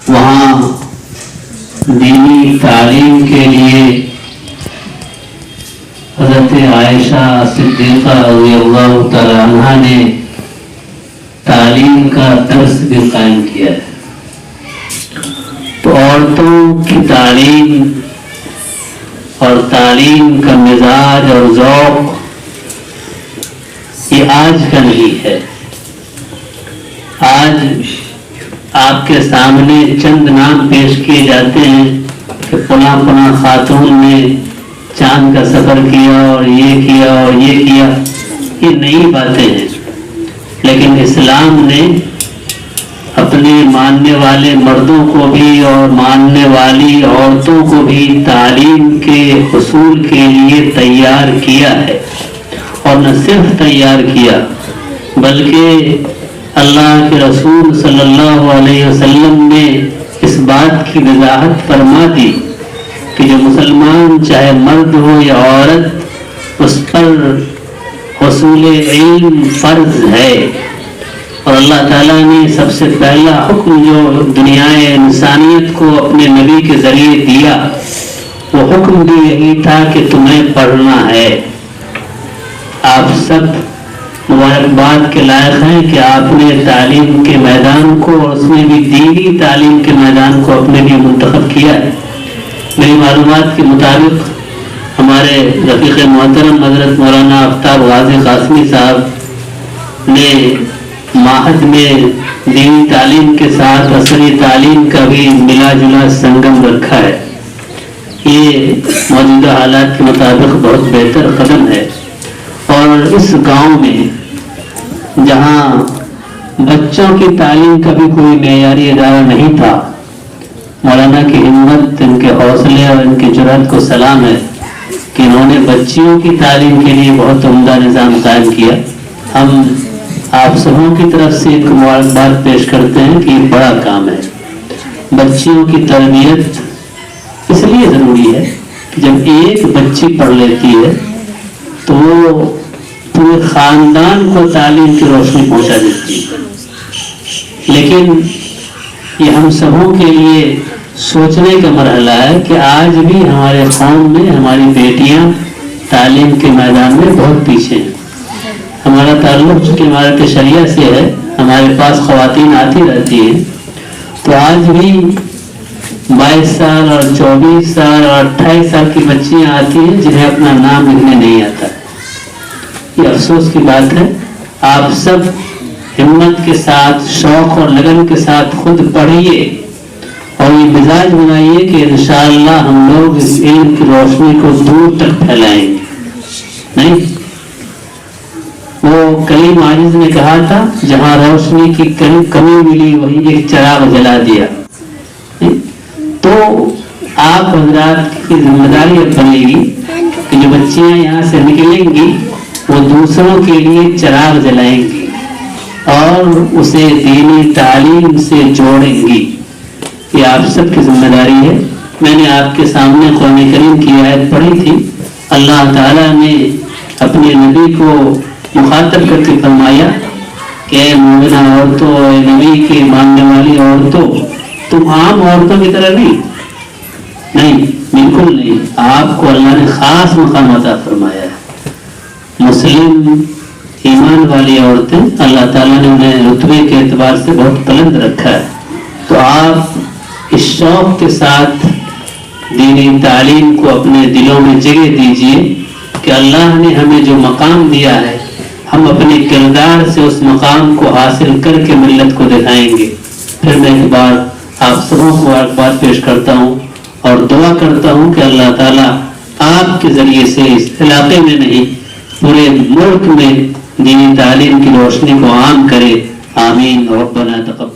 وہاں دینی تعلیم کے لیے حضرت عائشہ صدیقہ رضی اللہ تعالی عنہا نے تعلیم کا درس بھی قائم کیا ہے. تو عورتوں کی تعلیم اور تعلیم کا مزاج اور ذوق یہ آج کا نہیں ہے. آج آپ کے سامنے چند نام پیش کیے جاتے ہیں کہ فلاں خاتون نے چاند کا سفر کیا اور یہ کیا اور یہ کیا. یہ نئی باتیں ہیں، لیکن اسلام نے اپنے ماننے والے مردوں کو بھی اور ماننے والی عورتوں کو بھی تعلیم کے حصول کے لیے تیار کیا ہے. اور نہ صرف تیار کیا بلکہ اللہ کے رسول صلی اللہ علیہ وسلم نے اس بات کی وضاحت فرما دی کہ جو مسلمان چاہے مرد ہو یا عورت اس پر حصول علم فرض ہے. اور اللہ تعالیٰ نے سب سے پہلا حکم جو دنیا انسانیت کو اپنے نبی کے ذریعے دیا وہ حکم بھی یہی تھا کہ تمہیں پڑھنا ہے. آپ سب مبارکباد کے لائق ہیں کہ آپ نے تعلیم کے میدان کو اور اس میں بھی دینی تعلیم کے میدان کو اپنے لیے منتخب کیا ہے. میری معلومات کے مطابق ہمارے رفیق محترم حضرت مولانا آفتاب غازی قاسمی صاحب نے معہد میں دینی تعلیم کے ساتھ عصری تعلیم کا بھی ملا جلا سنگم رکھا ہے. یہ موجودہ حالات کے مطابق بہت بہتر قدم ہے. اور اس گاؤں میں جہاں بچوں کی تعلیم کا بھی کوئی معیاری ادارہ نہیں تھا، مولانا کی ہمت، ان کے حوصلے اور ان کی جرأت کو سلام ہے کہ انہوں نے بچیوں کی تعلیم کے لیے بہت عمدہ نظام قائم کیا. ہم آپ سبوں کی طرف سے ایک مبارکباد پیش کرتے ہیں کہ یہ بڑا کام ہے. بچیوں کی تربیت اس لیے ضروری ہے کہ جب ایک بچی پڑھ لیتی ہے تو وہ پورے خاندان کو تعلیم کی روشنی پہنچا دیتی ہے. لیکن یہ ہم سبوں کے لیے سوچنے کا مرحلہ ہے کہ آج بھی ہمارے قوم میں ہماری بیٹیاں تعلیم کے میدان میں بہت پیچھے ہیں. ہمارا تعلق چونکہ عمارت شریعہ سے ہے، ہمارے پاس خواتین آتی رہتی ہیں، تو آج بھی 22 سال اور 24 سال اور 28 سال کی بچیاں آتی ہیں جنہیں اپنا نام لکھنے نہیں آتا. یہ افسوس کی بات ہے. آپ سب ہمت کے ساتھ، شوق اور لگن کے ساتھ خود پڑھیے اور یہ مزاج بنائیے کہ انشاءاللہ ہم لوگ اس علم کی روشنی کو دور تک پھیلائیں گے. نہیں، وہ کلیم عاجز نے کہا تھا جہاں روشنی کی کمی ملی وہیں ایک چراغ جلا دیا. تو آپ حضرات کی ذمہ داری اب بنے گی کہ جو بچیاں یہاں سے نکلیں گی وہ دوسروں کے لیے چراغ جلائیں گی اور اسے دینی تعلیم سے جوڑیں گی. یہ آپ سب کی ذمہ داری ہے. میں نے آپ کے سامنے قرآن کریم کی آیت پڑھی تھی. اللہ تعالیٰ نے اپنے نبی کو مخاطب کر کے فرمایا کہ اے مومنہ عورتوں، اے نبی کے ماننے والی عورتوں، تم عام عورتوں کی طرح نہیں، بالکل نہیں. آپ کو اللہ نے خاص مقام عطا فرمایا ہے. مسلم ایمان والی عورتیں اللہ تعالیٰ نے انہیں رتبے کے اعتبار سے بہت بلند رکھا ہے. تو آپ اس شوق کے ساتھ دینی تعلیم کو اپنے دلوں میں جگہ دیجیے کہ اللہ نے ہمیں جو مقام دیا ہے ہم اپنے کردار سے اس مقام کو حاصل کر کے ملت کو دکھائیں گے. پھر میں ایک بار آپ سبوں کو مبارکباد پیش کرتا ہوں اور دعا کرتا ہوں کہ اللہ تعالیٰ آپ کے ذریعے سے اس علاقے میں نہیں پورے ملک میں دینی تعلیم کی روشنی کو عام کرے. آمین. ربنا تقبل